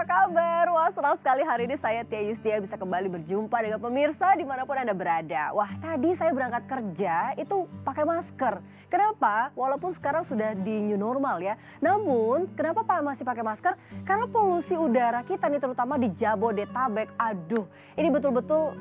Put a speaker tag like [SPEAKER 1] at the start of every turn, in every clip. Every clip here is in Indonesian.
[SPEAKER 1] apa kabar? Wah, senang sekali hari ini saya Tia Yustia bisa kembali berjumpa dengan pemirsa dimanapun Anda berada. Wah, tadi saya berangkat kerja itu pakai masker. Kenapa? Walaupun sekarang sudah di new normal ya. Namun, kenapa Pak masih pakai masker? Karena polusi udara kita nih terutama di Jabodetabek. Aduh, ini betul-betul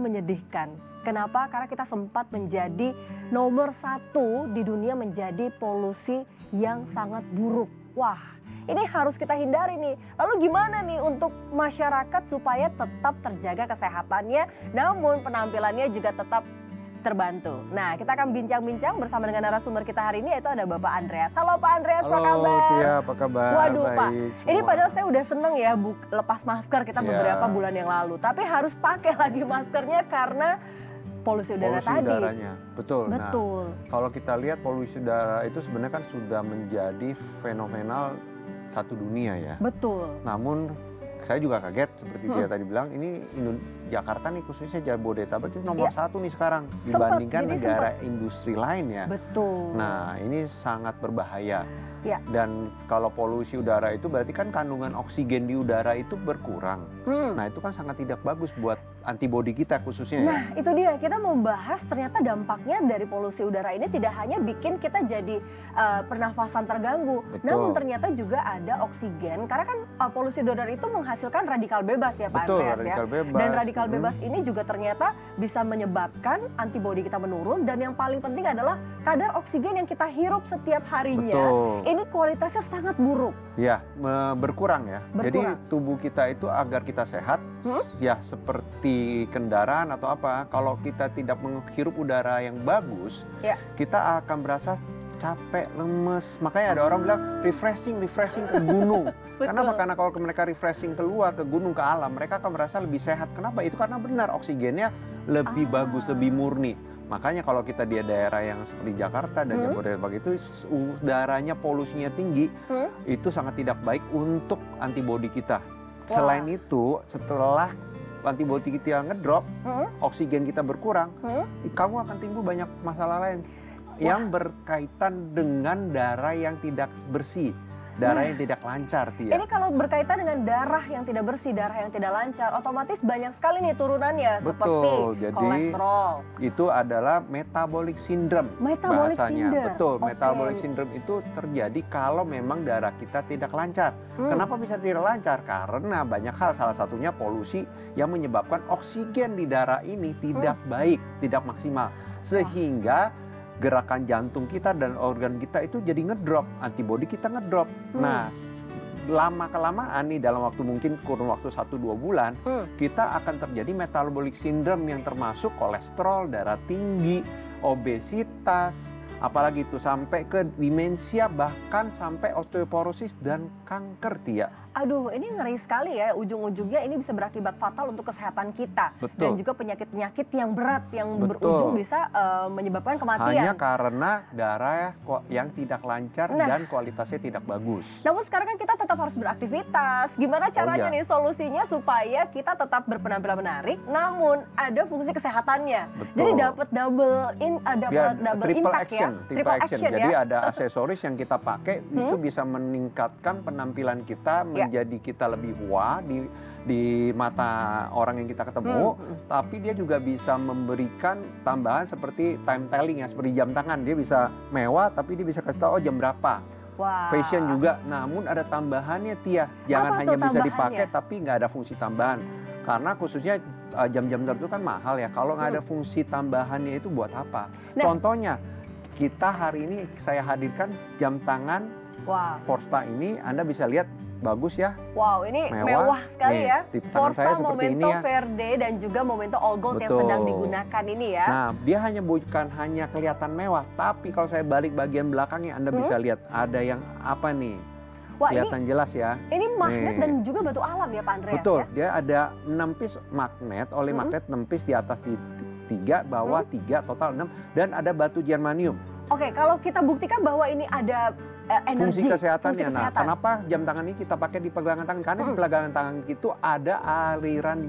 [SPEAKER 1] menyedihkan. Kenapa? Karena kita sempat menjadi nomor 1 di dunia menjadi polusi yang sangat buruk. Wah, ini harus kita hindari nih. Lalu gimana nih untuk masyarakat supaya tetap terjaga kesehatannya, namun penampilannya juga tetap terbantu. Nah, kita akan bincang-bincang bersama dengan narasumber kita hari ini, yaitu ada Bapak Andreas. Halo Pak Andreas, apa kabar?
[SPEAKER 2] Halo Tia, apa kabar?
[SPEAKER 1] Waduh
[SPEAKER 2] baik,
[SPEAKER 1] Pak,
[SPEAKER 2] semua.
[SPEAKER 1] ini padahal saya udah seneng ya lepas masker kita beberapa bulan yang lalu. Tapi harus pakai lagi maskernya karena polusi udara tadi.
[SPEAKER 2] Udaranya, betul.
[SPEAKER 1] Betul.
[SPEAKER 2] Nah, kalau kita lihat polusi udara itu sebenarnya kan sudah menjadi fenomenal satu dunia ya.
[SPEAKER 1] Betul.
[SPEAKER 2] Namun saya juga kaget seperti dia tadi bilang, ini Jakarta nih khususnya Jabodetabek itu nomor 1 nih sekarang dibandingkan negara industri lain ya.
[SPEAKER 1] Betul.
[SPEAKER 2] Nah, ini sangat berbahaya.
[SPEAKER 1] Ya.
[SPEAKER 2] Dan kalau polusi udara itu berarti kan kandungan oksigen di udara itu berkurang. Nah, itu kan sangat tidak bagus buat antibodi kita khususnya.
[SPEAKER 1] Nah, itu dia, kita mau bahas ternyata dampaknya dari polusi udara ini tidak hanya bikin kita jadi pernafasan terganggu.
[SPEAKER 2] Betul.
[SPEAKER 1] Namun ternyata juga ada oksigen, karena kan polusi udara itu menghasilkan radikal bebas ya Pak Andreas ya.
[SPEAKER 2] Bebas.
[SPEAKER 1] Dan radikal bebas ini juga ternyata bisa menyebabkan antibodi kita menurun, dan yang paling penting adalah kadar oksigen yang kita hirup setiap harinya.
[SPEAKER 2] Betul.
[SPEAKER 1] Ini kualitasnya sangat buruk.
[SPEAKER 2] Ya, berkurang ya.
[SPEAKER 1] Berkurang.
[SPEAKER 2] Jadi tubuh kita itu agar kita sehat, ya seperti kendaraan atau apa, kalau kita tidak menghirup udara yang bagus, kita akan berasa capek, lemes. Makanya ada orang bilang refreshing ke gunung. Kenapa? Karena kalau mereka refreshing keluar ke gunung, ke alam, mereka akan merasa lebih sehat. Kenapa? Itu karena benar oksigennya lebih bagus, lebih murni. Makanya kalau kita di daerah yang seperti Jakarta dan Jabodetabek itu udaranya polusinya tinggi, itu sangat tidak baik untuk antibodi kita. Selain itu, setelah antibodi kita ngedrop, oksigen kita berkurang, kamu akan timbul banyak masalah lain yang berkaitan dengan darah yang tidak bersih. Darah yang tidak lancar, Tia.
[SPEAKER 1] Ini kalau berkaitan dengan darah yang tidak bersih, darah yang tidak lancar, otomatis banyak sekali nih turunannya. Seperti
[SPEAKER 2] jadi
[SPEAKER 1] kolesterol.
[SPEAKER 2] Itu adalah metabolic syndrome bahasanya. Betul, metabolic syndrome itu terjadi kalau memang darah kita tidak lancar. Kenapa bisa tidak lancar? Karena banyak hal, salah satunya polusi yang menyebabkan oksigen di darah ini tidak baik, tidak maksimal. Sehingga gerakan jantung kita dan organ kita itu jadi ngedrop, antibodi kita ngedrop. Nah, lama-kelamaan nih dalam waktu mungkin kurun waktu 1-2 bulan, kita akan terjadi metabolic syndrome yang termasuk kolesterol, darah tinggi, obesitas, apalagi itu sampai ke demensia, bahkan sampai osteoporosis dan kanker, Tia.
[SPEAKER 1] Aduh, ini ngeri sekali ya, ujung-ujungnya ini bisa berakibat fatal untuk kesehatan kita.
[SPEAKER 2] Betul.
[SPEAKER 1] Dan juga penyakit-penyakit yang berat yang berujung bisa menyebabkan kematian.
[SPEAKER 2] Hanya karena darah yang tidak lancar dan kualitasnya tidak bagus.
[SPEAKER 1] Namun sekarang kan kita tetap harus beraktivitas. Gimana caranya nih solusinya supaya kita tetap berpenampilan menarik, namun ada fungsi kesehatannya.
[SPEAKER 2] Betul.
[SPEAKER 1] Jadi dapat double impact
[SPEAKER 2] action,
[SPEAKER 1] ya.
[SPEAKER 2] Triple action.
[SPEAKER 1] Ya.
[SPEAKER 2] Jadi ada aksesoris yang kita pakai itu bisa meningkatkan penampilan kita, menjadi kita lebih wah di mata orang yang kita ketemu, tapi dia juga bisa memberikan tambahan seperti time telling ya, seperti jam tangan. Dia bisa mewah tapi dia bisa kasih tahu jam berapa.
[SPEAKER 1] Wow.
[SPEAKER 2] Fashion juga, namun ada tambahannya, Tia. Jangan hanya bisa dipakai tapi nggak ada fungsi tambahan. Karena khususnya jam-jam tertentu kan mahal ya. Kalau nggak ada fungsi tambahannya itu buat apa? Contohnya, kita hari ini saya hadirkan jam tangan Forsta ini, Anda bisa lihat bagus ya.
[SPEAKER 1] Wow, ini mewah sekali ya.
[SPEAKER 2] Forsta
[SPEAKER 1] Momento Verde dan juga Momento All Gold yang sedang digunakan ini ya.
[SPEAKER 2] Nah, dia bukan hanya kelihatan mewah, tapi kalau saya balik bagian belakangnya, Anda bisa lihat ada yang apa nih?
[SPEAKER 1] Wah,
[SPEAKER 2] kelihatan jelas ya.
[SPEAKER 1] Ini magnet dan juga batu alam ya Pak Andreas.
[SPEAKER 2] Betul,
[SPEAKER 1] ya?
[SPEAKER 2] Dia ada 6 piece magnet, magnet 6 piece di atas di 3, bawah 3, total 6, dan ada batu germanium.
[SPEAKER 1] Oke, kalau kita buktikan bahwa ini ada energi,
[SPEAKER 2] fungsi kesehatannya. Nah, kenapa jam tangan ini kita pakai di pegangan tangan? Karena di pegangan tangan itu ada aliran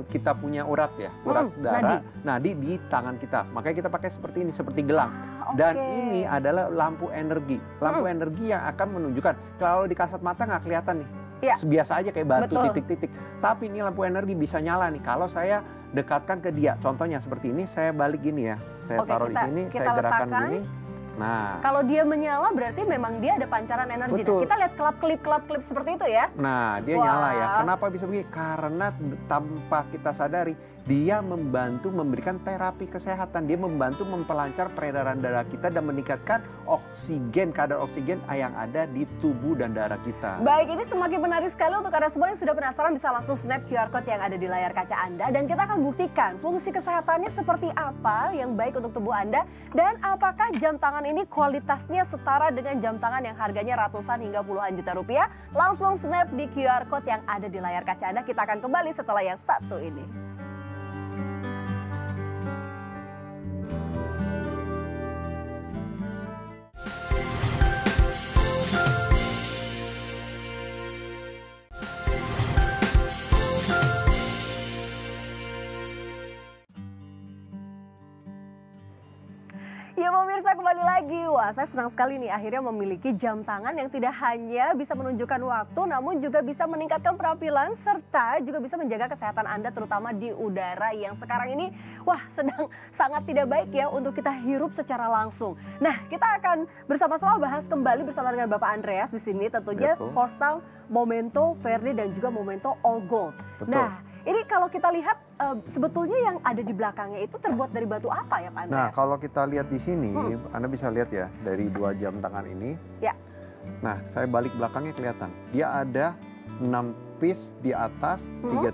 [SPEAKER 2] kita punya urat ya, urat darah, nadi di tangan kita. Makanya kita pakai seperti ini, seperti gelang. Dan ini adalah lampu energi. Lampu energi yang akan menunjukkan, kalau di kasat mata nggak kelihatan nih. biasa aja kayak batu
[SPEAKER 1] Betul.
[SPEAKER 2] titik-titik. Tapi ini lampu energi bisa nyala nih kalau saya dekatkan ke dia. Contohnya seperti ini, saya balik gini ya. Saya
[SPEAKER 1] Oke,
[SPEAKER 2] taruh di sini,
[SPEAKER 1] kita
[SPEAKER 2] saya gerakan
[SPEAKER 1] letakkan.
[SPEAKER 2] gini. Nah,
[SPEAKER 1] Kalau dia menyala berarti memang dia ada pancaran energi. Nah,
[SPEAKER 2] Betul.
[SPEAKER 1] kita lihat kelap-kelip seperti itu ya.
[SPEAKER 2] nah dia
[SPEAKER 1] Wah.
[SPEAKER 2] nyala ya. Kenapa bisa begini? Karena tanpa kita sadari, dia membantu memberikan terapi kesehatan. Dia membantu mempelancar peredaran darah kita dan meningkatkan oksigen, kadar oksigen yang ada di tubuh dan darah kita.
[SPEAKER 1] Baik, ini semakin menarik sekali untuk Anda semua yang sudah penasaran bisa langsung snap QR Code yang ada di layar kaca Anda. Dan kita akan buktikan fungsi kesehatannya seperti apa yang baik untuk tubuh Anda. Dan apakah jam tangan ini kualitasnya setara dengan jam tangan yang harganya ratusan hingga puluhan juta rupiah. Langsung snap di QR Code yang ada di layar kaca Anda. Kita akan kembali setelah yang satu ini. Ya pemirsa, kembali lagi. Wah, saya senang sekali nih akhirnya memiliki jam tangan yang tidak hanya bisa menunjukkan waktu namun juga bisa meningkatkan penampilan serta juga bisa menjaga kesehatan Anda terutama di udara yang sekarang ini wah sedang sangat tidak baik ya untuk kita hirup secara langsung. Nah, kita akan bersama-sama bahas kembali bersama dengan Bapak Andreas di sini tentunya
[SPEAKER 2] Betul.
[SPEAKER 1] Forstam, Momento, Verdi dan juga Momento All Gold.
[SPEAKER 2] Betul.
[SPEAKER 1] Nah, ini kalau kita lihat sebetulnya yang ada di belakangnya itu terbuat dari batu apa ya Pak Andreas?
[SPEAKER 2] Nah, kalau kita lihat di sini, Anda bisa lihat ya dari 2 jam tangan ini.
[SPEAKER 1] Ya.
[SPEAKER 2] Nah, saya balik belakangnya kelihatan. Dia ada 6 piece di atas, 3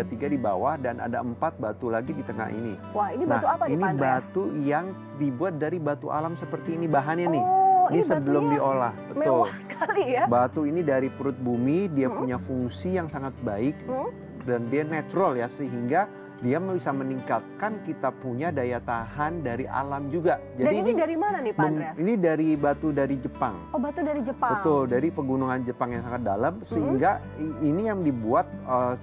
[SPEAKER 2] di bawah dan ada 4 batu lagi di tengah ini.
[SPEAKER 1] Wah, ini batu apa nih
[SPEAKER 2] ini
[SPEAKER 1] Pak Andreas?
[SPEAKER 2] batu yang dibuat dari batu alam seperti ini bahannya nih.
[SPEAKER 1] Oh,
[SPEAKER 2] Ini sebelum
[SPEAKER 1] batunya
[SPEAKER 2] diolah, betul.
[SPEAKER 1] mewah sekali ya.
[SPEAKER 2] Batu ini dari perut bumi, dia punya fungsi yang sangat baik dan dia natural ya sehingga dia bisa meningkatkan kita punya daya tahan dari alam juga.
[SPEAKER 1] Dan ini dari mana nih Pak Andreas?
[SPEAKER 2] Ini dari batu dari Jepang.
[SPEAKER 1] Oh, batu dari Jepang.
[SPEAKER 2] Betul, dari pegunungan Jepang yang sangat dalam sehingga ini yang dibuat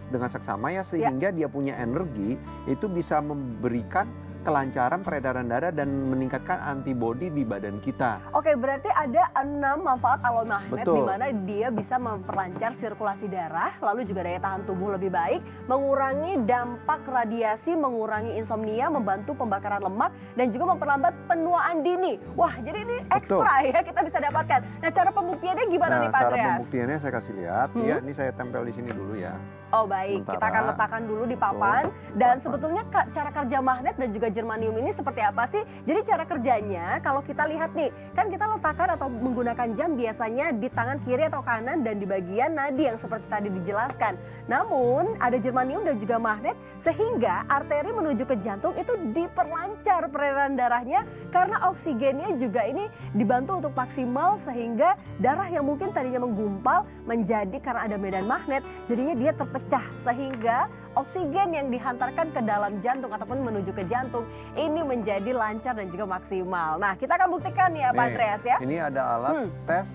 [SPEAKER 2] dengan seksama ya sehingga dia punya energi itu bisa memberikan kelancaran peredaran darah dan meningkatkan antibodi di badan kita.
[SPEAKER 1] Oke, berarti ada 6 manfaat alloy magnet
[SPEAKER 2] Betul.
[SPEAKER 1] di mana dia bisa memperlancar sirkulasi darah, lalu juga daya tahan tubuh lebih baik, mengurangi dampak radiasi, mengurangi insomnia, membantu pembakaran lemak dan juga memperlambat penuaan dini. Wah, jadi ini ekstra ya kita bisa dapatkan. Nah, cara pembuktiannya gimana nih Pak
[SPEAKER 2] Cara
[SPEAKER 1] Andreas?
[SPEAKER 2] pembuktiannya saya kasih lihat. Ya, ini saya tempel di sini dulu ya.
[SPEAKER 1] Oh baik, kita akan
[SPEAKER 2] Sementara.
[SPEAKER 1] letakkan dulu di papan. Dan sebetulnya cara kerja magnet dan juga germanium ini seperti apa sih? Jadi cara kerjanya kalau kita lihat nih, kan kita letakkan atau menggunakan jam biasanya di tangan kiri atau kanan dan di bagian nadi yang seperti tadi dijelaskan. Namun ada germanium dan juga magnet sehingga arteri menuju ke jantung itu diperlancar peredaran darahnya karena oksigennya juga ini dibantu untuk maksimal sehingga darah yang mungkin tadinya menggumpal menjadi karena ada medan magnet jadinya dia terpecah sehingga oksigen yang dihantarkan ke dalam jantung ataupun menuju ke jantung ini menjadi lancar dan juga maksimal. Nah, kita akan buktikan ya Pak Andreas ya.
[SPEAKER 2] Ini ada alat tes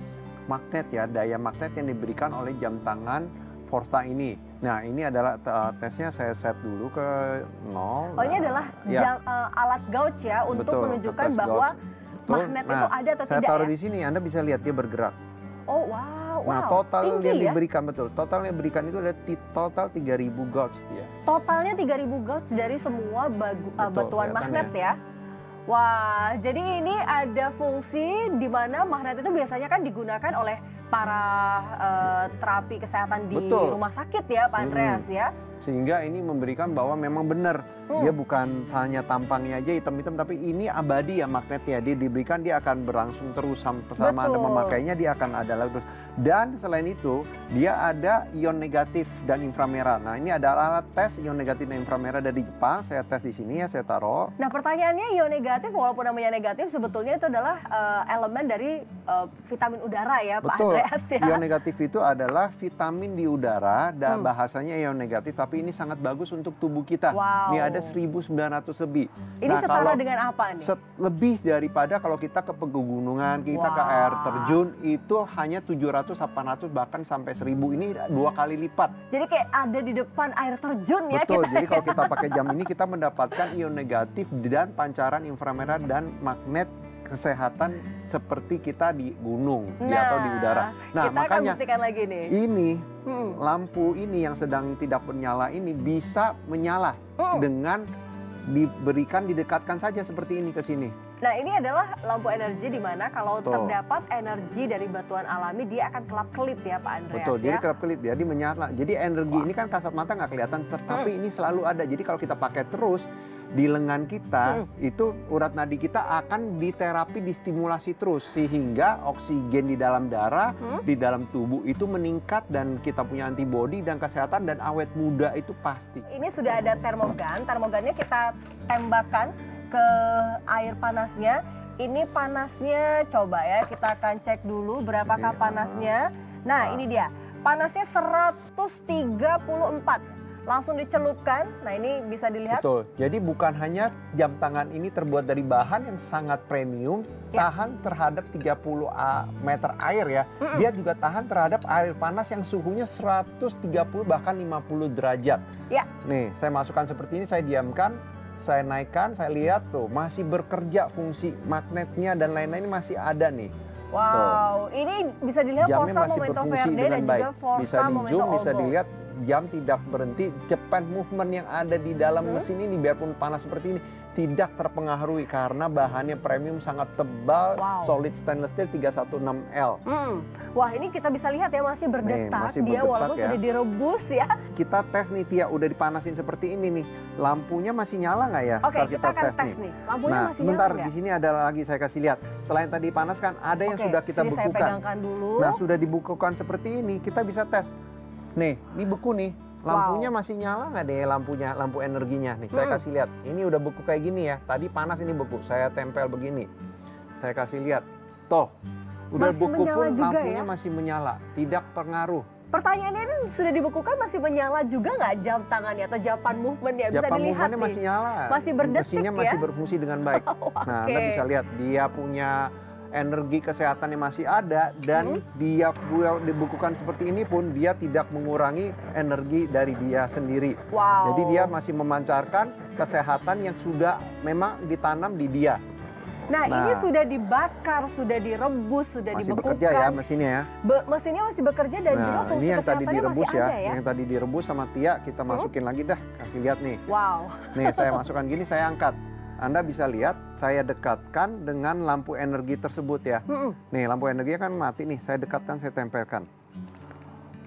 [SPEAKER 2] magnet ya, daya magnet yang diberikan oleh jam tangan Forsta ini. Nah, ini adalah tesnya saya set dulu ke 0.
[SPEAKER 1] Oh, ini adalah alat gauge ya untuk menunjukkan bahwa magnet itu ada atau
[SPEAKER 2] saya
[SPEAKER 1] tidak
[SPEAKER 2] taruh
[SPEAKER 1] ya.
[SPEAKER 2] di sini, Anda bisa lihat dia bergerak.
[SPEAKER 1] Oh, wow.
[SPEAKER 2] Nah, total
[SPEAKER 1] tinggi
[SPEAKER 2] yang
[SPEAKER 1] ya?
[SPEAKER 2] diberikan total yang diberikan itu ada total 3.000 gauge ya.
[SPEAKER 1] Totalnya 3.000 gauge dari semua batuan magnet ya. Wah, jadi ini ada fungsi di mana magnet itu biasanya kan digunakan oleh para terapi kesehatan di rumah sakit ya Pak Andreas ya.
[SPEAKER 2] Sehingga ini memberikan bahwa memang benar dia bukan hanya tampangnya aja hitam-hitam tapi ini abadi ya magnetnya. Dia diberikan dia akan berlangsung terus selama Anda memakainya dia akan ada lagi terus. Dan selain itu dia ada ion negatif dan inframerah. Nah, ini ada alat tes ion negatif dan inframerah dari Jepang. Saya tes di sini ya, saya taruh.
[SPEAKER 1] Nah, pertanyaannya ion negatif walaupun namanya negatif sebetulnya itu adalah elemen dari vitamin udara ya Pak Andreas ya.
[SPEAKER 2] Ion negatif itu adalah vitamin di udara dan bahasanya ion negatif tapi ini sangat bagus untuk tubuh kita.
[SPEAKER 1] Wow.
[SPEAKER 2] Ini ada 1.900 lebih.
[SPEAKER 1] Ini setara dengan apa nih?
[SPEAKER 2] Lebih daripada kalau kita ke pegunungan, kita ke air terjun itu hanya 700, 800 bahkan sampai 1.000. Ini 2 kali lipat.
[SPEAKER 1] Jadi kayak ada di depan air terjun ya.
[SPEAKER 2] Betul,
[SPEAKER 1] kita
[SPEAKER 2] jadi kalau kita pakai jam ini kita mendapatkan ion negatif dan pancaran inframerah dan magnet kesehatan seperti kita di gunung atau di udara.
[SPEAKER 1] Nah, kita makanya akan buktikan lagi nih.
[SPEAKER 2] Ini lampu ini yang sedang tidak menyala ini bisa menyala dengan didekatkan saja seperti ini ke sini.
[SPEAKER 1] Nah, ini adalah lampu energi di mana kalau terdapat energi dari batuan alami dia akan kelap-kelip ya Pak Andreas.
[SPEAKER 2] Betul, jadi kelap-kelip dia menyala. Jadi energi ini kan kasat mata nggak kelihatan, tetapi ini selalu ada. Jadi kalau kita pakai terus di lengan kita, itu urat nadi kita akan diterapi, distimulasi terus sehingga oksigen di dalam darah, di dalam tubuh itu meningkat dan kita punya antibodi dan kesehatan dan awet muda itu pasti.
[SPEAKER 1] Ini sudah ada termogan, termogannya kita tembakkan ke air panasnya. Ini panasnya coba ya, kita akan cek dulu berapakah panasnya. Nah, ini dia. Panasnya 134. Langsung dicelupkan. Nah, ini bisa dilihat.
[SPEAKER 2] Betul. Jadi bukan hanya jam tangan ini terbuat dari bahan yang sangat premium, tahan terhadap 30 meter air ya. Dia juga tahan terhadap air panas yang suhunya 130 bahkan 50 derajat. Ya. Nih, saya masukkan seperti ini, saya diamkan. Saya naikkan, saya lihat tuh masih bekerja fungsi magnetnya dan lain-lain masih ada nih.
[SPEAKER 1] Wow, ini bisa dilihat Forza Momento Verde dan juga Forza Momento All Gold.
[SPEAKER 2] Bisa dilihat jam tidak berhenti, Japan movement yang ada di dalam mesin ini biarpun panas seperti ini tidak terpengaruhi karena bahannya premium, sangat tebal, solid stainless steel 316L.
[SPEAKER 1] Wah, ini kita bisa lihat ya masih berdetak, dia walaupun sudah direbus ya.
[SPEAKER 2] Kita tes nih Tia, udah dipanasin seperti ini nih, lampunya masih nyala nggak ya?
[SPEAKER 1] Oke, kita akan tes nih. Lampunya masih
[SPEAKER 2] sebentar,
[SPEAKER 1] nyala
[SPEAKER 2] di sini ada lagi saya kasih lihat. Selain tadi panaskan, ada yang sudah kita
[SPEAKER 1] bekukan. Saya pegangkan dulu.
[SPEAKER 2] Nah, sudah dibekukan seperti ini, kita bisa tes. Nih, ini beku nih. Lampunya masih nyala nggak deh lampunya, lampu energinya nih. Saya kasih lihat. Ini udah beku kayak gini ya. Tadi panas, ini beku. Saya tempel begini. Saya kasih lihat. Toh, udah
[SPEAKER 1] masih
[SPEAKER 2] beku pun
[SPEAKER 1] ya?
[SPEAKER 2] lampunya masih menyala. Tidak pengaruh.
[SPEAKER 1] Pertanyaannya ini sudah dibekukan masih menyala juga nggak jam tangannya atau Japan movement-nya? Bisa
[SPEAKER 2] Japan
[SPEAKER 1] dilihat nih.
[SPEAKER 2] masih nyala.
[SPEAKER 1] Masih berdetik
[SPEAKER 2] mesinnya masih berfungsi dengan baik. Nah, Anda bisa lihat dia punya energi kesehatan yang masih ada dan dia dibekukan seperti ini pun dia tidak mengurangi energi dari dia sendiri. Jadi dia masih memancarkan kesehatan yang sudah memang ditanam di dia.
[SPEAKER 1] Nah, ini sudah dibakar, sudah direbus, sudah
[SPEAKER 2] masih
[SPEAKER 1] dibekukan.
[SPEAKER 2] Masih bekerja ya mesinnya ya.
[SPEAKER 1] Mesinnya masih bekerja dan juga fungsi kesehatannya masih ada ya.
[SPEAKER 2] Yang tadi direbus sama Tia kita masukin lagi dah. Kasih lihat nih.
[SPEAKER 1] Wow.
[SPEAKER 2] Nih saya masukkan gini, saya angkat. Anda bisa lihat saya dekatkan dengan lampu energi tersebut ya. Nih lampu energinya kan mati nih, saya dekatkan, saya tempelkan.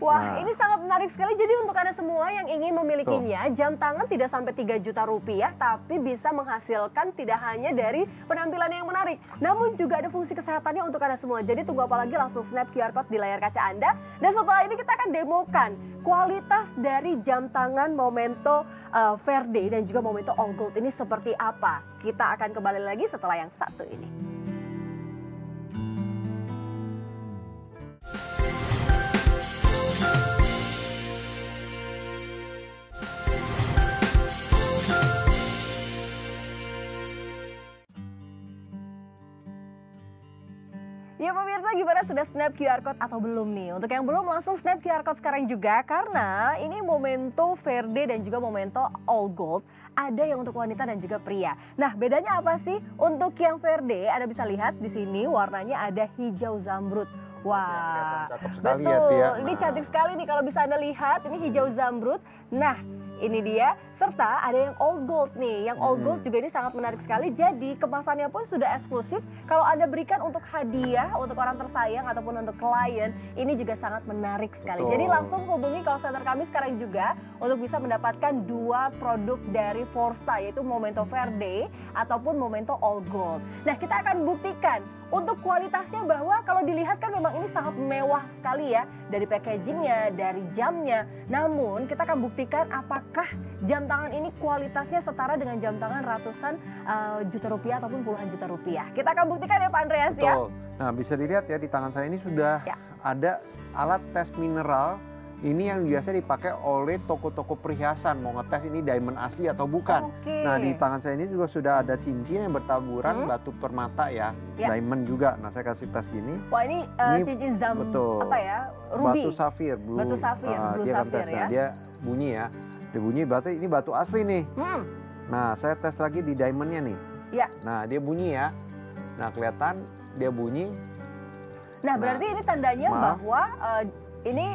[SPEAKER 1] Wah, ini sangat menarik sekali. Jadi untuk Anda semua yang ingin memilikinya, jam tangan tidak sampai 3 juta rupiah, tapi bisa menghasilkan tidak hanya dari penampilan yang menarik, namun juga ada fungsi kesehatannya untuk Anda semua. Jadi tunggu apa lagi, langsung snap QR Code di layar kaca Anda. Dan setelah ini kita akan demokan kualitas dari jam tangan Momento Verde dan juga Momento All Gold ini seperti apa. Kita akan kembali lagi setelah yang satu ini. Ya pemirsa, gimana, sudah snap QR Code atau belum nih? Untuk yang belum, langsung snap QR Code sekarang juga karena ini Momento Verde dan juga Momento All Gold ada yang untuk wanita dan juga pria. Nah, bedanya apa sih? Untuk yang Verde, Anda bisa lihat di sini warnanya ada hijau zamrud. Wah, betul. Ini cantik sekali nih kalau bisa Anda lihat, ini hijau zamrud. Nah, ini dia, serta ada yang all gold nih. Yang all gold juga ini sangat menarik sekali. Jadi kemasannya pun sudah eksklusif. Kalau Anda berikan untuk hadiah, untuk orang tersayang ataupun untuk klien, ini juga sangat menarik sekali. Jadi langsung hubungi call center kami sekarang juga untuk bisa mendapatkan dua produk dari Forza, yaitu Momento Verde ataupun Momento All Gold. Nah, kita akan buktikan untuk kualitasnya bahwa kalau dilihat kan memang ini sangat mewah sekali ya. Dari packagingnya, dari jamnya. Namun kita akan buktikan apakah jam tangan ini kualitasnya setara dengan jam tangan ratusan juta rupiah ataupun puluhan juta rupiah. Kita akan buktikan ya Pak Andreas ya.
[SPEAKER 2] Nah, bisa dilihat ya di tangan saya ini sudah ada alat tes mineral. Ini yang biasa dipakai oleh toko-toko perhiasan, mau ngetes ini diamond asli atau bukan. Nah, di tangan saya ini juga sudah ada cincin yang bertaburan batu permata ya, diamond juga. Nah, saya kasih tes gini.
[SPEAKER 1] Wah, ini cincin apa ya? Ruby.
[SPEAKER 2] Batu safir,
[SPEAKER 1] blue safir ya.
[SPEAKER 2] Nah, dia bunyi ya. Dia bunyi berarti ini batu asli nih. Nah, saya tes lagi di diamondnya nih. Nah, dia bunyi ya. Nah, kelihatan dia bunyi.
[SPEAKER 1] Nah, berarti ini tandanya bahwa ini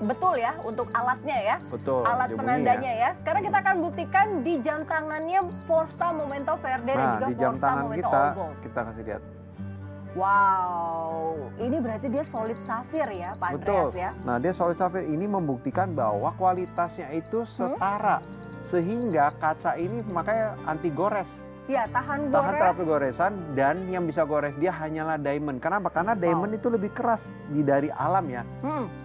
[SPEAKER 1] betul ya untuk alatnya ya.
[SPEAKER 2] Betul.
[SPEAKER 1] Alat penandanya ya. Sekarang kita akan buktikan di jam tangannya Forsta Momento Verde dan juga
[SPEAKER 2] di jam
[SPEAKER 1] Forsta
[SPEAKER 2] tangan
[SPEAKER 1] Momento
[SPEAKER 2] kita,
[SPEAKER 1] All Gold.
[SPEAKER 2] kita kasih lihat.
[SPEAKER 1] Wow, ini berarti dia solid safir ya Pak Andreas ya?
[SPEAKER 2] Nah, dia solid safir ini membuktikan bahwa kualitasnya itu setara. Sehingga kaca ini makanya anti gores.
[SPEAKER 1] Ya, tahan
[SPEAKER 2] terapi goresan, dan yang bisa gores dia hanyalah diamond. Kenapa? Karena diamond itu lebih keras dari alam ya.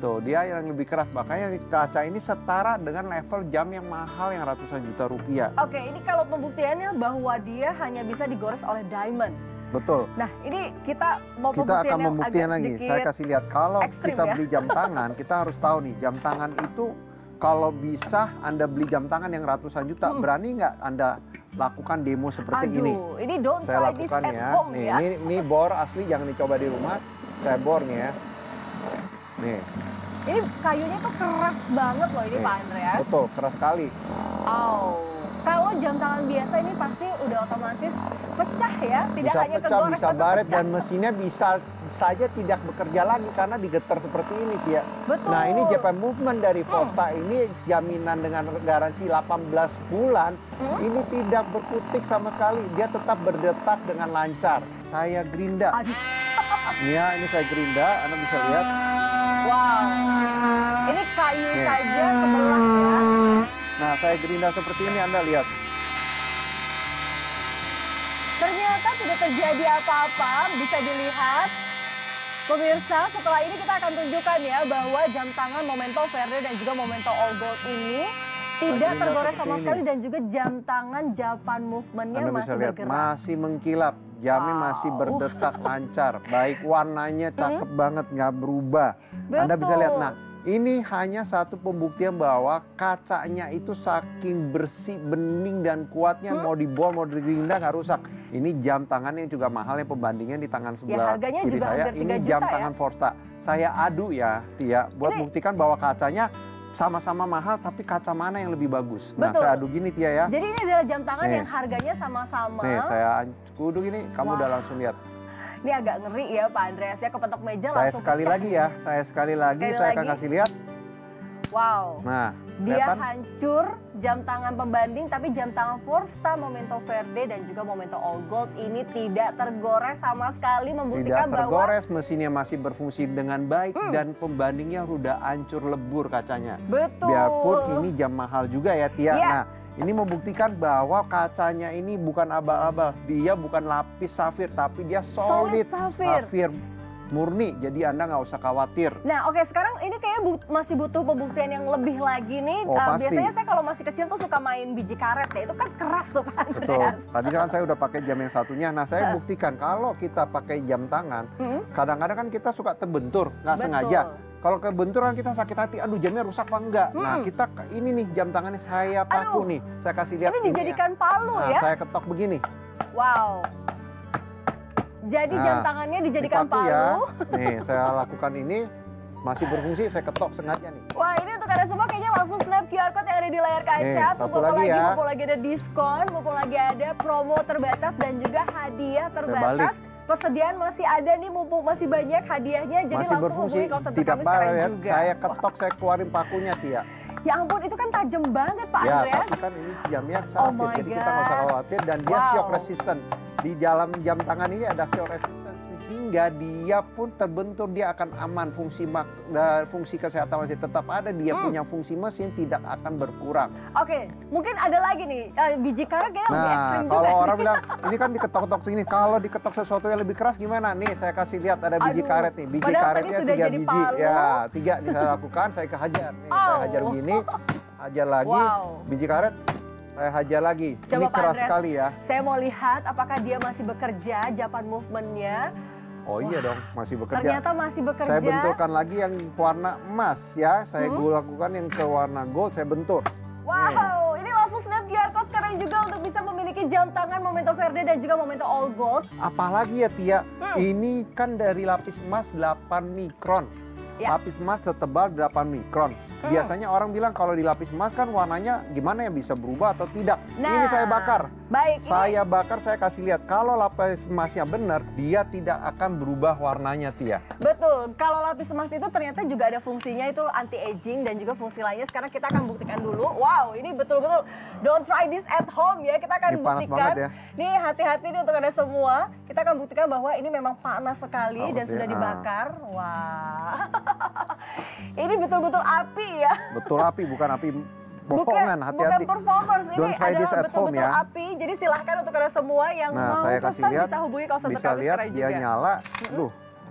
[SPEAKER 2] Tuh, dia yang lebih keras. Makanya kaca ini setara dengan level jam yang mahal yang ratusan juta rupiah.
[SPEAKER 1] Oke, ini kalau pembuktiannya bahwa dia hanya bisa digores oleh diamond.
[SPEAKER 2] Betul.
[SPEAKER 1] Nah, ini kita mau
[SPEAKER 2] kita akan membuktikan lagi. Saya kasih lihat, kalau kita
[SPEAKER 1] ya?
[SPEAKER 2] beli jam tangan, kita harus tahu nih, jam tangan itu kalau bisa Anda beli jam tangan yang ratusan juta, berani nggak Anda lakukan demo seperti ini?
[SPEAKER 1] Ini don't
[SPEAKER 2] saya
[SPEAKER 1] try
[SPEAKER 2] lakukan
[SPEAKER 1] this at
[SPEAKER 2] ya.
[SPEAKER 1] home
[SPEAKER 2] Nih,
[SPEAKER 1] ya.
[SPEAKER 2] ini bor asli, jangan dicoba di rumah. Saya bor nih ya. Nih.
[SPEAKER 1] Ini kayunya tuh keras banget loh ini, Pak Andreas.
[SPEAKER 2] Betul, keras sekali.
[SPEAKER 1] Kalau jam tangan biasa ini pasti udah otomatis pecah ya, tidak
[SPEAKER 2] bisa
[SPEAKER 1] hanya
[SPEAKER 2] pecah,
[SPEAKER 1] kegores,
[SPEAKER 2] bisa baret, dan mesinnya bisa saja tidak bekerja lagi karena digetar seperti ini, Tia.
[SPEAKER 1] Betul.
[SPEAKER 2] Nah, ini Japan Movement dari Forsta ini jaminan dengan garansi 18 bulan. Ini tidak berkutik sama sekali, dia tetap berdetak dengan lancar. Saya gerinda. Ya, ini saya gerinda, Anda bisa lihat.
[SPEAKER 1] Wow, ini kayu saja sebelah ya.
[SPEAKER 2] Nah, saya gerinda seperti ini, Anda lihat.
[SPEAKER 1] Ternyata tidak terjadi apa-apa, bisa dilihat. Pemirsa, setelah ini kita akan tunjukkan ya bahwa jam tangan Momento Verde dan juga Momento All Gold ini tidak tergores sama sekali, dan juga jam tangan Japan Movement-nya masih bergerak.
[SPEAKER 2] Masih mengkilap, jamnya masih berdetak lancar. Baik, warnanya cakep banget, nggak berubah.
[SPEAKER 1] Betul.
[SPEAKER 2] Anda bisa lihat, nah ini hanya satu pembuktian bahwa kacanya itu saking bersih, bening, dan kuatnya mau dibor, mau digerinda nggak rusak. Ini jam tangannya juga mahal, yang pembandingnya di tangan sebelah
[SPEAKER 1] harganya
[SPEAKER 2] kiri
[SPEAKER 1] juga
[SPEAKER 2] saya.
[SPEAKER 1] hampir 3
[SPEAKER 2] Ini
[SPEAKER 1] juta
[SPEAKER 2] jam
[SPEAKER 1] ya?
[SPEAKER 2] tangan Forsta. Saya adu ya, Tia, buat buktikan bahwa kacanya sama-sama mahal, tapi kaca mana yang lebih bagus. Nah, saya adu gini, Tia ya.
[SPEAKER 1] Jadi ini adalah jam tangan yang harganya sama-sama.
[SPEAKER 2] Nih, saya kudu gini, kamu udah langsung lihat.
[SPEAKER 1] Ini agak ngeri ya Pak Andreas ya, kepentok meja
[SPEAKER 2] saya
[SPEAKER 1] langsung
[SPEAKER 2] sekali lagi ya, saya sekali lagi saya akan kasih lihat.
[SPEAKER 1] Wow,
[SPEAKER 2] nah,
[SPEAKER 1] dia hancur jam tangan pembanding, tapi jam tangan Forsta Momento Verde dan juga Momento All Gold ini tidak tergores sama sekali, membuktikan
[SPEAKER 2] tidak tergores, mesinnya masih berfungsi dengan baik, dan pembandingnya udah hancur lebur kacanya.
[SPEAKER 1] Betul.
[SPEAKER 2] Biarpun ini jam mahal juga ya, Tia. Nah, ini membuktikan bahwa kacanya ini bukan abal-abal, dia bukan lapis safir, tapi dia solid safir murni, jadi Anda nggak usah khawatir.
[SPEAKER 1] Nah, oke, sekarang ini kayaknya masih butuh pembuktian yang lebih lagi nih.
[SPEAKER 2] Pasti.
[SPEAKER 1] Biasanya saya kalau masih kecil tuh suka main biji karet ya, itu kan keras tuh Pak Andreas.
[SPEAKER 2] Betul, tadi kan saya udah pakai jam yang satunya. Nah, saya buktikan kalau kita pakai jam tangan, kadang-kadang kan kita suka terbentur, nggak sengaja. Kalau kebenturan kita sakit hati, aduh jamnya rusak apa enggak? Nah, kita ini nih jam tangannya saya paku nih. Saya kasih lihat.
[SPEAKER 1] Ini dijadikan palu ya?
[SPEAKER 2] Nah, saya ketok begini.
[SPEAKER 1] Wow. Jadi jam tangannya dijadikan palu.
[SPEAKER 2] Ya. Nih, saya lakukan ini masih berfungsi, saya ketok sengaja nih.
[SPEAKER 1] Wah, ini untuk Anda semua kayaknya langsung snap QR code yang ada di layar kaca. Tunggu mumpung lagi ada diskon, mumpung lagi ada promo terbatas dan juga hadiah terbatas. Persediaan masih ada nih, mumpung masih banyak hadiahnya, jadi
[SPEAKER 2] masih
[SPEAKER 1] langsung
[SPEAKER 2] berfungsi,
[SPEAKER 1] hubungi call center
[SPEAKER 2] tidak
[SPEAKER 1] kami sekarang
[SPEAKER 2] ya.
[SPEAKER 1] juga.
[SPEAKER 2] Saya ketok, saya keluarin pakunya, Tia.
[SPEAKER 1] Ya ampun, itu kan tajam banget Pak
[SPEAKER 2] ya,
[SPEAKER 1] Andreas.
[SPEAKER 2] tapi kan ini jamnya safir, jadi kita nggak usah khawatir, dan dia shock resistant. Di dalam jam tangan ini ada shock resistant, sehingga dia pun terbentur, dia akan aman. Fungsi kesehatan masih tetap ada, dia punya fungsi mesin tidak akan berkurang.
[SPEAKER 1] Oke, mungkin ada lagi nih, biji karet kayaknya lebih ekstrim juga.
[SPEAKER 2] Kalau orang bilang, ini kan diketok-ketok sini, kalau diketok sesuatu yang lebih keras gimana? Nih, saya kasih lihat ada biji karet nih. Biji karetnya 3 biji.
[SPEAKER 1] Palu.
[SPEAKER 2] Ya, 3 nih saya lakukan, saya kehajar. Nih, saya hajar gini, hajar lagi, biji karet. Saya hajar lagi.
[SPEAKER 1] Coba
[SPEAKER 2] ini keras
[SPEAKER 1] Andreas,
[SPEAKER 2] sekali ya.
[SPEAKER 1] Saya mau lihat apakah dia masih bekerja, Japan Movement-nya.
[SPEAKER 2] Oh iya dong, masih bekerja.
[SPEAKER 1] Ternyata masih bekerja.
[SPEAKER 2] Saya benturkan lagi yang warna emas ya. Saya lakukan yang ke warna gold, saya bentur.
[SPEAKER 1] Wow, ini langsung snap QR code sekarang juga untuk bisa memiliki jam tangan Momento Verde dan juga Momento All Gold.
[SPEAKER 2] Apalagi ya Tia, ini kan dari lapis emas 8 mikron. Lapis emas setebal 8 mikron. Biasanya orang bilang kalau dilapis emas kan warnanya gimana ya, bisa berubah atau tidak.
[SPEAKER 1] Nah,
[SPEAKER 2] ini saya bakar.
[SPEAKER 1] Baik.
[SPEAKER 2] Saya bakar, saya kasih lihat. Kalau lapis emasnya benar, dia tidak akan berubah warnanya, Tia.
[SPEAKER 1] Betul. Kalau lapis emas itu ternyata juga ada fungsinya, itu anti aging dan juga fungsi lainnya. Sekarang kita akan buktikan dulu. Wow, ini betul-betul don't try this at home ya. Kita akan
[SPEAKER 2] Ini panas
[SPEAKER 1] buktikan.
[SPEAKER 2] banget ya.
[SPEAKER 1] Nih hati-hati nih untuk Anda semua. Kita akan buktikan bahwa ini memang panas sekali dan sudah dibakar. Wah. Ini betul-betul api ya.
[SPEAKER 2] Betul api, bukan api bohongan, hati-hati.
[SPEAKER 1] Bukan performance, ini
[SPEAKER 2] Don't try this
[SPEAKER 1] adalah
[SPEAKER 2] at home
[SPEAKER 1] betul-betul
[SPEAKER 2] ya.
[SPEAKER 1] api. Jadi silahkan untuk Anda semua yang mau
[SPEAKER 2] saya kasih
[SPEAKER 1] pesan
[SPEAKER 2] lihat,
[SPEAKER 1] bisa hubungi call center
[SPEAKER 2] bisa
[SPEAKER 1] kami
[SPEAKER 2] lihat
[SPEAKER 1] sekarang
[SPEAKER 2] dia
[SPEAKER 1] juga.
[SPEAKER 2] nyala,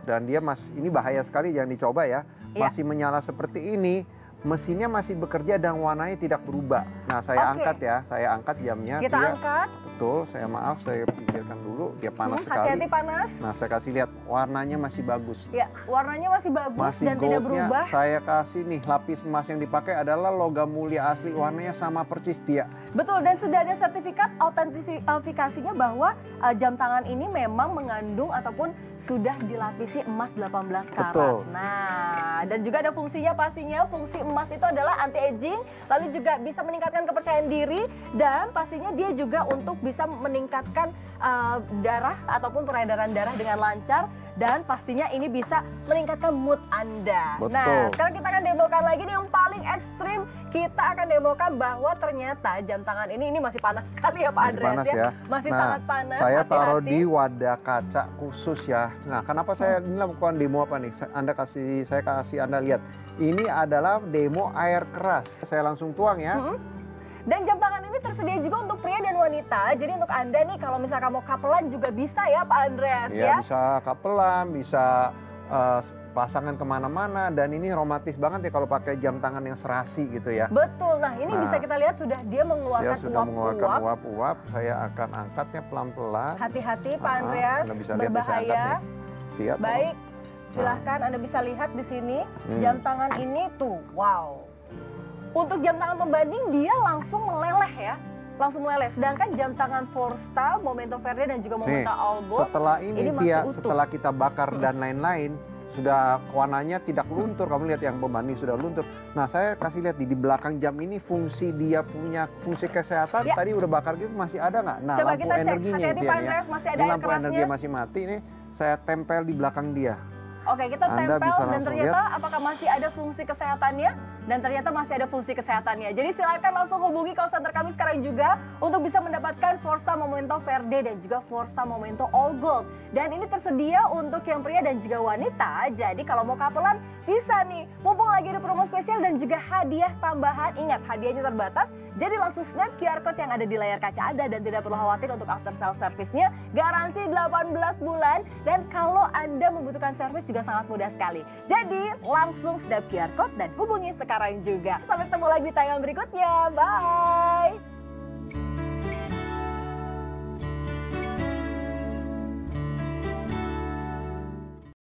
[SPEAKER 2] dan dia ini bahaya sekali, jangan dicoba ya. Masih menyala seperti ini, mesinnya masih bekerja dan warnanya tidak berubah. Nah, saya angkat ya, saya angkat jamnya.
[SPEAKER 1] Kita angkat.
[SPEAKER 2] Betul, saya maaf, saya pikirkan dulu, dia panas sekali.
[SPEAKER 1] Hati-hati panas.
[SPEAKER 2] Nah, saya kasih lihat, warnanya masih bagus.
[SPEAKER 1] Ya, warnanya masih bagus dan tidak berubah.
[SPEAKER 2] Saya kasih nih, lapis emas yang dipakai adalah logam mulia asli, warnanya sama persis dia.
[SPEAKER 1] Betul, dan sudah ada sertifikat autentifikasinya bahwa jam tangan ini memang mengandung ataupun sudah dilapisi emas 18 karat.
[SPEAKER 2] Betul.
[SPEAKER 1] Nah, dan juga ada fungsinya pastinya. Fungsi emas itu adalah anti-aging, lalu juga bisa meningkatkan kepercayaan diri, dan pastinya dia juga untuk bisa meningkatkan darah ataupun peredaran darah dengan lancar, dan pastinya ini bisa meningkatkan mood Anda.
[SPEAKER 2] Betul.
[SPEAKER 1] Nah, sekarang kita akan demokan lagi nih yang paling ekstrim. Kita akan demokan bahwa ternyata jam tangan ini masih panas sekali ya Pak Andreas
[SPEAKER 2] panas ya.
[SPEAKER 1] Masih sangat panas.
[SPEAKER 2] Saya taruh
[SPEAKER 1] hati-hati.
[SPEAKER 2] di wadah kaca khusus ya. Nah, kenapa saya ini lakukan demo apa nih? Saya kasih Anda lihat. Ini adalah demo air keras. Saya langsung tuang ya.
[SPEAKER 1] Dan jam tangan ini tersedia juga untuk pria dan wanita. Jadi untuk Anda nih kalau misalkan mau kapelan juga bisa ya Pak Andreas ya.
[SPEAKER 2] Bisa kapelan, bisa pasangan kemana-mana, dan ini romantis banget ya kalau pakai jam tangan yang serasi gitu ya.
[SPEAKER 1] Betul. Nah, ini bisa kita lihat sudah dia mengeluarkan
[SPEAKER 2] Dia sudah mengeluarkan uap-uap. Saya akan angkatnya pelan-pelan.
[SPEAKER 1] Hati-hati Pak Andreas,
[SPEAKER 2] Anda bisa lihat,
[SPEAKER 1] berbahaya.
[SPEAKER 2] Lihat,
[SPEAKER 1] baik, silahkan Anda bisa lihat di sini jam tangan ini tuh, wow. Untuk jam tangan pembanding dia langsung meleleh ya. Langsung meleleh. Sedangkan jam tangan Forsta, Momento Verde dan juga Momento All Gold.
[SPEAKER 2] Setelah ini dia,
[SPEAKER 1] masih utuh.
[SPEAKER 2] setelah kita bakar dan lain-lain, sudah warnanya tidak luntur. Kamu lihat yang pembanding sudah luntur. Nah, saya kasih lihat di belakang jam ini fungsi dia punya fungsi kesehatan. Tadi udah bakar gitu, masih ada nggak? Nah,
[SPEAKER 1] coba
[SPEAKER 2] lampu
[SPEAKER 1] kita cek.
[SPEAKER 2] energinya
[SPEAKER 1] Hati-hati Pak Andreas, masih ada
[SPEAKER 2] ini
[SPEAKER 1] air
[SPEAKER 2] lampu
[SPEAKER 1] kerasnya.
[SPEAKER 2] energi masih mati nih. Saya tempel di belakang dia.
[SPEAKER 1] Oke, kita
[SPEAKER 2] Anda
[SPEAKER 1] tempel
[SPEAKER 2] bisa
[SPEAKER 1] dan
[SPEAKER 2] langsung
[SPEAKER 1] ternyata
[SPEAKER 2] lihat.
[SPEAKER 1] apakah masih ada fungsi kesehatannya? Dan ternyata masih ada fungsi kesehatannya. Jadi silakan langsung hubungi call center kami sekarang juga untuk bisa mendapatkan Forsta Momento Verde dan juga Forsta Momento All Gold. Dan ini tersedia untuk yang pria dan juga wanita. Jadi kalau mau kapelan bisa nih. Mumpung lagi ada promo spesial dan juga hadiah tambahan. Ingat, hadiahnya terbatas. Jadi langsung snap QR code yang ada di layar kaca Anda dan tidak perlu khawatir untuk after sale service-nya. Garansi 18 bulan dan kalau Anda membutuhkan servis juga sangat mudah sekali. Jadi langsung snap QR code dan hubungi sekarang juga. Sampai ketemu lagi di tayangan berikutnya. Bye!